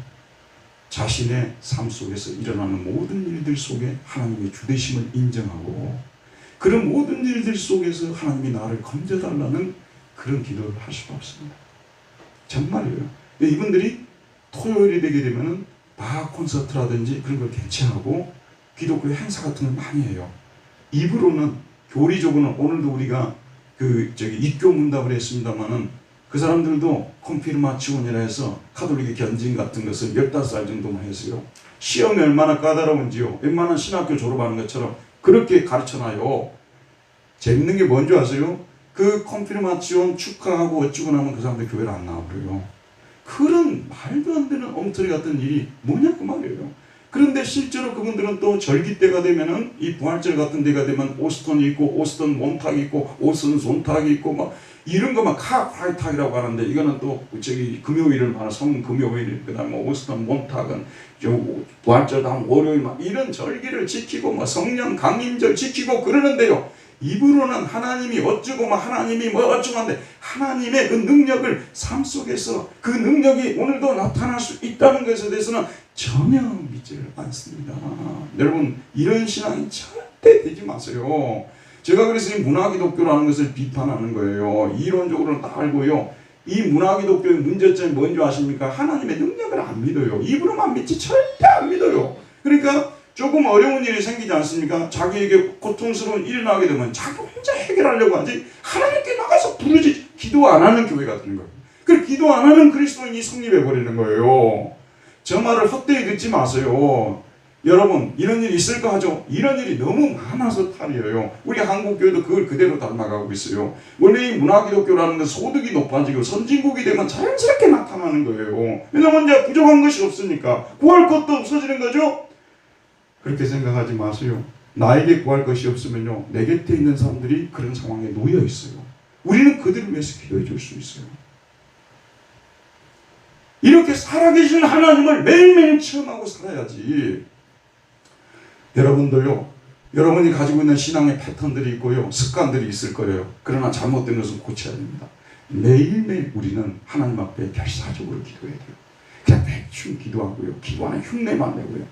D: 자신의 삶 속에서 일어나는 모든 일들 속에 하나님의 주되심을 인정하고 그런 모든 일들 속에서 하나님이 나를 건져달라는 그런 기도를 할 수가 없습니다. 정말이에요. 이분들이 토요일이 되게 되면은 바 콘서트라든지 그런 걸 개최하고 기독교 행사 같은 걸 많이 해요. 입으로는, 교리적으로는 오늘도 우리가 입교 문답을 했습니다만은 그 사람들도 콘피르마치온이라 해서 카톨릭의 견진 같은 것을 15살 정도만 했어요. 시험이 얼마나 까다로운지요. 웬만한 신학교 졸업하는 것처럼 그렇게 가르쳐놔요. 재밌는 게 뭔지 아세요? 그 콘피르마치온 축하하고 어쩌고 나면 그 사람들 교회를 안 나와버려요. 그런 말도 안 되는 엉터리 같은 일이 뭐냐고 말이에요. 그런데 실제로 그분들은 또 절기 때가 되면은 이 부활절 같은 데가 되면 오스턴이 있고 오스턴 몬탁이 있고 오스턴 손탁이 있고 막 이런 거 막 카프라이탁이라고 하는데 이거는 또 금요일을 말하는 성 금요일 그다음에 오스턴 몬탁은 부활절 다음 월요일 막 이런 절기를 지키고 막 성령 강림절 지키고 그러는데요. 입으로는 하나님이 어쩌고 막 하나님이 뭐 어쩌고 하는데 하나님의 그 능력을 삶 속에서 그 능력이 오늘도 나타날 수 있다는 것에 대해서는 전혀 믿지를 않습니다. 여러분, 이런 신앙이 절대 되지 마세요. 제가 그래서 이 문화기독교라는 것을 비판하는 거예요. 이론적으로는 다 알고요. 이 문화기독교의 문제점이 뭔지 아십니까? 하나님의 능력을 안 믿어요. 입으로만 믿지 절대 안 믿어요. 그러니까 조금 어려운 일이 생기지 않습니까? 자기에게 고통스러운 일이 나게 되면 자기 혼자 해결하려고 하지 하나님께 나가서 부르지 기도 안 하는 교회가 되는 거예요. 그 기도 안 하는 그리스도인이 성립해버리는 거예요. 저 말을 헛되이 듣지 마세요. 여러분, 이런 일이 있을까 하죠? 이런 일이 너무 많아서 탈이에요. 우리 한국교회도 그걸 그대로 닮아가고 있어요. 원래 이 문화기독교라는 건 소득이 높아지고 선진국이 되면 자연스럽게 나타나는 거예요. 왜냐면 이제 부족한 것이 없으니까 구할 것도 없어지는 거죠? 그렇게 생각하지 마세요. 나에게 구할 것이 없으면요, 내 곁에 있는 사람들이 그런 상황에 놓여 있어요. 우리는 그들을 위해서 기도해 줄 수 있어요. 이렇게 살아계신 하나님을 매일매일 체험하고 살아야지. 여러분도요, 여러분이 가지고 있는 신앙의 패턴들이 있고요, 습관들이 있을 거예요. 그러나 잘못된 것은 고쳐야 됩니다. 매일매일 우리는 하나님 앞에 결사적으로 기도해야 돼요. 그냥 대충 기도하고요, 기도하는 흉내만 내고요.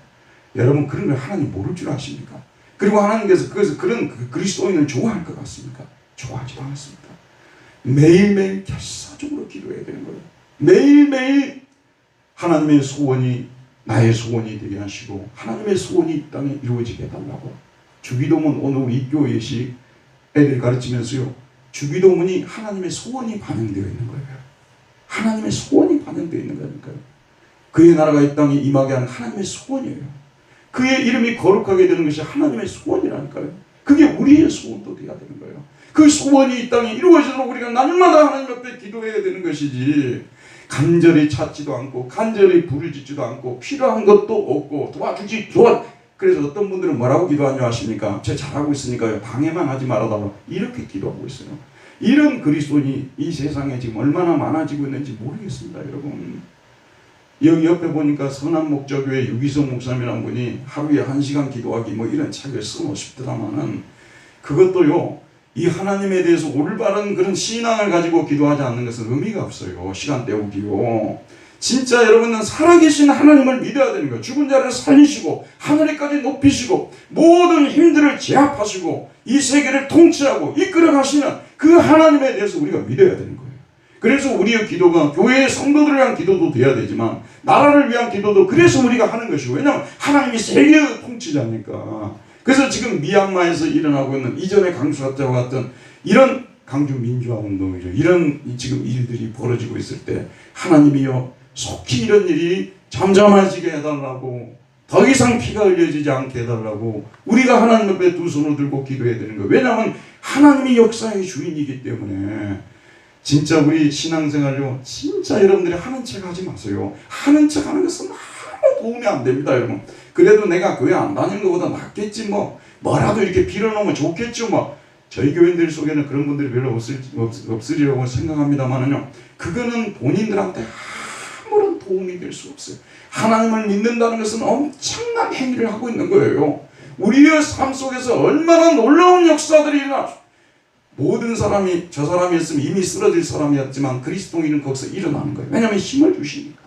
D: 여러분, 그런 걸 하나님 모를 줄 아십니까? 그리고 하나님께서 그런 그리스도인을 좋아할 것 같습니까? 좋아하지 않습니다. 매일매일 결사적으로 기도해야 되는 거예요. 매일매일 하나님의 소원이 나의 소원이 되게 하시고 하나님의 소원이 이 땅에 이루어지게 해달라고. 주기도문 오늘 우리 교회식 애들 가르치면서요, 주기도문이 하나님의 소원이 반영되어 있는 거예요. 하나님의 소원이 반영되어 있는 거니까요. 그의 나라가 이 땅에 임하게 하는 하나님의 소원이에요. 그의 이름이 거룩하게 되는 것이 하나님의 소원이라니까요. 그게 우리의 소원도 되어야 되는 거예요. 그 소원이 이 땅에 이루어지도록 우리가 날마다 하나님 앞에 기도해야 되는 것이지, 간절히 찾지도 않고 간절히 부르짖지도 않고 필요한 것도 없고 그래서 어떤 분들은 뭐라고 기도하냐 하십니까? 제가 잘하고 있으니까요, 방해만 하지 말아달라고 이렇게 기도하고 있어요. 이런 그리스도인이 이 세상에 지금 얼마나 많아지고 있는지 모르겠습니다, 여러분. 여기 옆에 보니까 선한목자교회 유기성 목사님이라는 분이 하루에 1시간 기도하기 뭐 이런 책을 써놓으십더라마는, 그것도요, 이 하나님에 대해서 올바른 그런 신앙을 가지고 기도하지 않는 것은 의미가 없어요. 시간 때우기요. 진짜 여러분은 살아계신 하나님을 믿어야 되는 거예요. 죽은 자를 살리시고 하늘에까지 높이시고 모든 힘들을 제압하시고 이 세계를 통치하고 이끌어 가시는 그 하나님에 대해서 우리가 믿어야 되는 거예요. 그래서 우리의 기도가 교회의 성도들을 위한 기도도 돼야 되지만 나라를 위한 기도도 그래서 우리가 하는 것이고, 왜냐하면 하나님이 세계의 통치자니까. 그래서 지금 미얀마에서 일어나고 있는 이전에 강수사태와 같은 이런 강주 민주화 운동이죠. 이런 지금 일들이 벌어지고 있을 때 하나님이여 속히 이런 일이 잠잠해지게 해달라고, 더 이상 피가 흘려지지 않게 해달라고 우리가 하나님 앞에 두 손을 들고 기도해야 되는 거예요. 왜냐하면 하나님이 역사의 주인이기 때문에. 진짜 우리 신앙생활요, 진짜 여러분들이 하는 척 하지 마세요. 하는 척 하는 것은 아무 도움이 안 됩니다, 여러분. 그래도 내가 교회 안 다니는 것보다 낫겠지, 뭐라도 이렇게 빌어놓으면 좋겠죠, 저희 교인들 속에는 그런 분들이 별로 없으리라고 생각합니다만은요, 그거는 본인들한테 아무런 도움이 될 수 없어요. 하나님을 믿는다는 것은 엄청난 행위를 하고 있는 거예요. 우리의 삶 속에서 얼마나 놀라운 역사들이 일어나. 모든 사람이 저 사람이었으면 이미 쓰러질 사람이었지만 그리스도인은 거기서 일어나는 거예요. 왜냐하면 힘을 주시니까.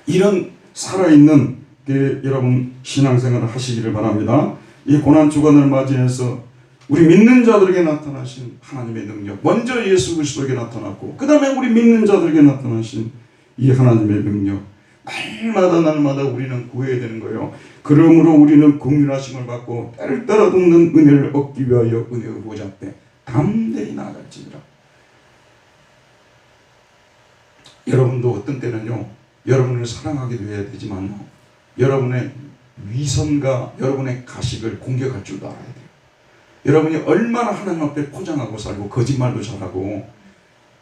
D: 이런 살아있는 여러분 신앙생활을 하시기를 바랍니다. 이 고난주간을 맞이해서 우리 믿는 자들에게 나타나신 하나님의 능력, 먼저 예수 그리스도에게 나타났고 그 다음에 우리 믿는 자들에게 나타나신 이 하나님의 능력, 날마다 우리는 구해야 되는 거예요. 그러므로 우리는 긍휼하심을 받고 때를 따라 돕는 은혜를 얻기 위하여 은혜의 보좌 앞에 담대히 나아갈지니라. 여러분도 어떤 때는요, 여러분을 사랑하기도 해야 되지만요, 여러분의 위선과 여러분의 가식을 공격할 줄도 알아야 돼요. 여러분이 얼마나 하나님 앞에 포장하고 살고 거짓말도 잘하고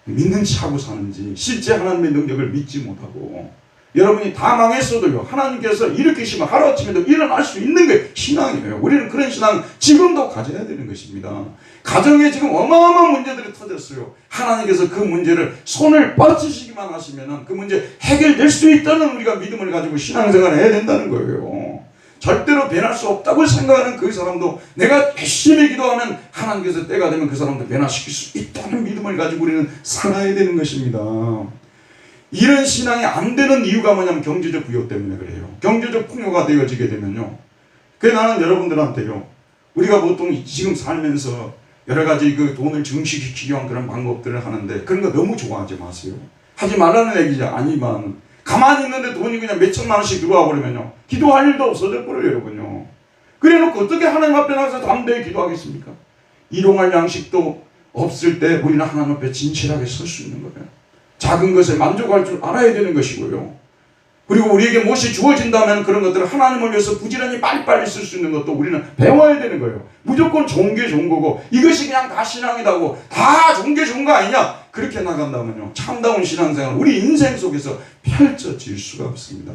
D: 믿는 체 하고 사는지, 실제 하나님의 능력을 믿지 못하고, 여러분이 다 망했어도요, 하나님께서 일으키시면 하루아침에도 일어날 수 있는 게 신앙이에요. 우리는 그런 신앙 지금도 가져야 되는 것입니다. 가정에 지금 어마어마한 문제들이 터졌어요. 하나님께서 그 문제를 손을 뻗치시기만 하시면 그 문제 해결될 수 있다는 우리가 믿음을 가지고 신앙생활을 해야 된다는 거예요. 절대로 변할 수 없다고 생각하는 그 사람도 내가 열심히 기도하면 하나님께서 때가 되면 그 사람도 변화시킬 수 있다는 믿음을 가지고 우리는 살아야 되는 것입니다. 이런 신앙이 안 되는 이유가 뭐냐면 경제적 부여 때문에 그래요. 경제적 풍요가 되어지게 되면요, 그래서 나는 여러분들한테요, 우리가 보통 지금 살면서 여러 가지 그 돈을 증식시키기 위한 그런 방법들을 하는데 그런 거 너무 좋아하지 마세요. 하지 말라는 얘기죠. 아니면 가만히 있는데 돈이 그냥 몇천만 원씩 들어와 버리면요, 기도할 일도 없어져 버려요, 여러분요. 그래 놓고 어떻게 하나님 앞에 나가서 담대히 기도하겠습니까? 일용할 양식도 없을 때 우리는 하나님 앞에 진실하게 설 수 있는 거예요. 작은 것에 만족할 줄 알아야 되는 것이고요. 그리고 우리에게 무엇이 주어진다면 그런 것들을 하나님을 위해서 부지런히 빨리빨리 쓸 수 있는 것도 우리는 배워야 되는 거예요. 무조건 좋은 게 좋은 거고 이것이 그냥 다 신앙이다고 다 좋은 게 좋은 거 아니냐, 그렇게 나간다면요, 참다운 신앙생활 우리 인생 속에서 펼쳐질 수가 없습니다.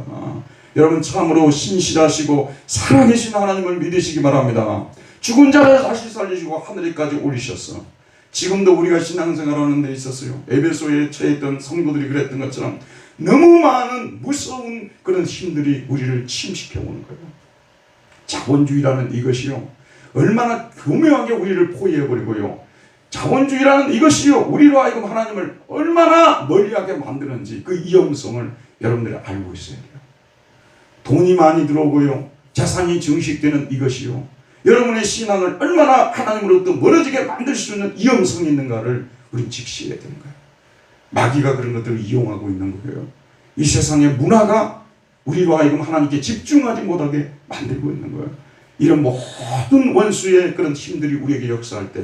D: 여러분 참으로 신실하시고 살아계신 하나님을 믿으시기 바랍니다. 죽은 자를 다시 살리시고 하늘에까지 올리셨어. 지금도 우리가 신앙생활하는 데 있었어요. 에베소에 처했던 성도들이 그랬던 것처럼 너무 많은 무서운 그런 힘들이 우리를 침식해오는 거예요. 자본주의라는 이것이요, 얼마나 교묘하게 우리를 포위해버리고요, 자본주의라는 이것이요, 우리로 하여금 하나님을 얼마나 멀리하게 만드는지 그 위험성을 여러분들이 알고 있어야 돼요. 돈이 많이 들어오고요, 재산이 증식되는 이것이요, 여러분의 신앙을 얼마나 하나님으로부터 멀어지게 만들 수 있는 위험성이 있는가를 우리는 직시해야 되는 거예요. 마귀가 그런 것들을 이용하고 있는 거예요. 이 세상의 문화가 우리로 하여금 하나님께 집중하지 못하게 만들고 있는 거예요. 이런 모든 원수의 그런 힘들이 우리에게 역사할 때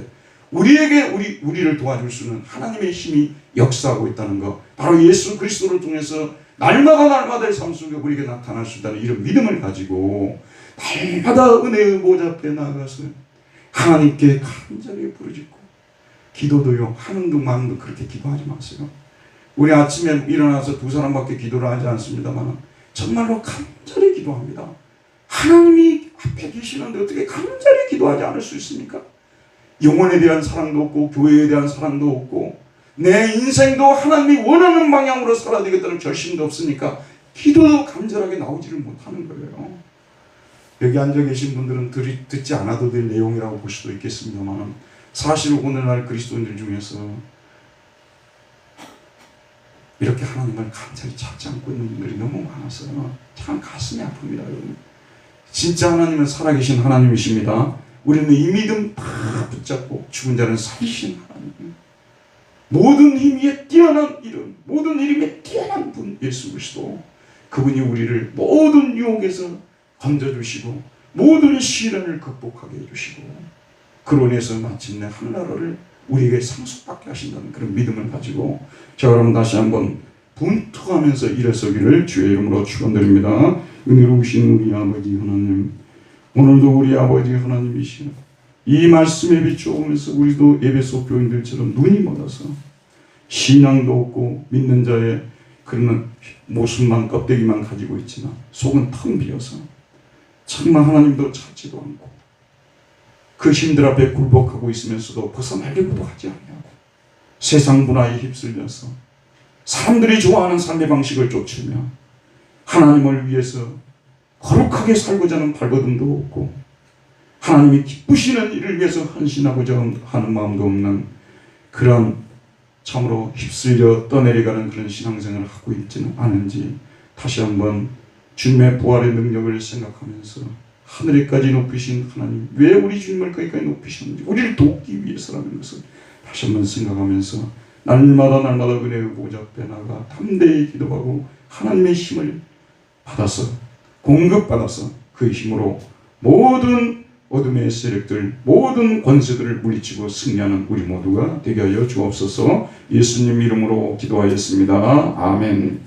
D: 우리를 도와줄 수는 하나님의 힘이 역사하고 있다는 것, 바로 예수 그리스도를 통해서 날마다의 삶 속에 우리에게 나타날 수 있다는 이런 믿음을 가지고 날마다 은혜의 보좌 앞에 나아가서 하나님께 간절히 부르짖고, 기도도요 하는 둥 마는 둥 그렇게 기도하지 마세요. 우리 아침에 일어나서 두 사람밖에 기도를 하지 않습니다만 정말로 간절히 기도합니다. 하나님이 앞에 계시는데 어떻게 간절히 기도하지 않을 수 있습니까? 영혼에 대한 사랑도 없고 교회에 대한 사랑도 없고 내 인생도 하나님이 원하는 방향으로 살아야 되겠다는 결심도 없으니까 기도도 간절하게 나오지를 못하는 거예요. 여기 앉아 계신 분들은 듣지 않아도 될 내용이라고 볼 수도 있겠습니다만 사실 오늘날 그리스도인들 중에서 이렇게 하나님을 간절히 찾지 않고 있는 분들이 너무 많아서요. 참 가슴이 아픕니다. 여러분. 진짜 하나님은 살아계신 하나님이십니다. 우리는 이 믿음 다 붙잡고 죽은 자는 살리신 하나님, 모든 힘에 뛰어난 이름, 모든 이름에 뛰어난 분 예수 그리스도, 그분이 우리를 모든 유혹에서 건져주시고 모든 시련을 극복하게 해주시고 그로 인해서 마침내 하늘나라를 우리에게 상속받게 하신다는 그런 믿음을 가지고 자, 여러분 다시 한번 분투하면서 일어서기를 주의 이름으로 축원드립니다. 은혜로우신 우리 아버지 하나님, 오늘도 우리 아버지 하나님이시여 이 말씀에 비추어오면서 우리도 에베소 교인들처럼 눈이 멀어서 신앙도 없고 믿는 자의 그런 모습만 껍데기만 가지고 있지만 속은 텅 비어서 정말 하나님도 찾지도 않고 그 힘들 앞에 굴복하고 있으면서도 벗어나려고도 하지 않냐고 세상 문화에 휩쓸려서 사람들이 좋아하는 삶의 방식을 쫓으며 하나님을 위해서 거룩하게 살고자 하는 발버둥도 없고 하나님이 기쁘시는 일을 위해서 헌신하고자 하는 마음도 없는 그런 참으로 휩쓸려 떠내려가는 그런 신앙생활을 하고 있지는 않은지 다시 한번 주님의 부활의 능력을 생각하면서 하늘에까지 높이신 하나님, 왜 우리 주님을 거기까지 높이셨는지 우리를 돕기 위해서라는 것을 다시 한번 생각하면서 날마다 은혜의 보좌 앞에 나가 담대히 기도하고 하나님의 힘을 받아서 공급받아서 그 힘으로 모든 어둠의 세력들, 모든 권세들을 물리치고 승리하는 우리 모두가 되게 하여 주옵소서. 예수님 이름으로 기도하였습니다. 아멘.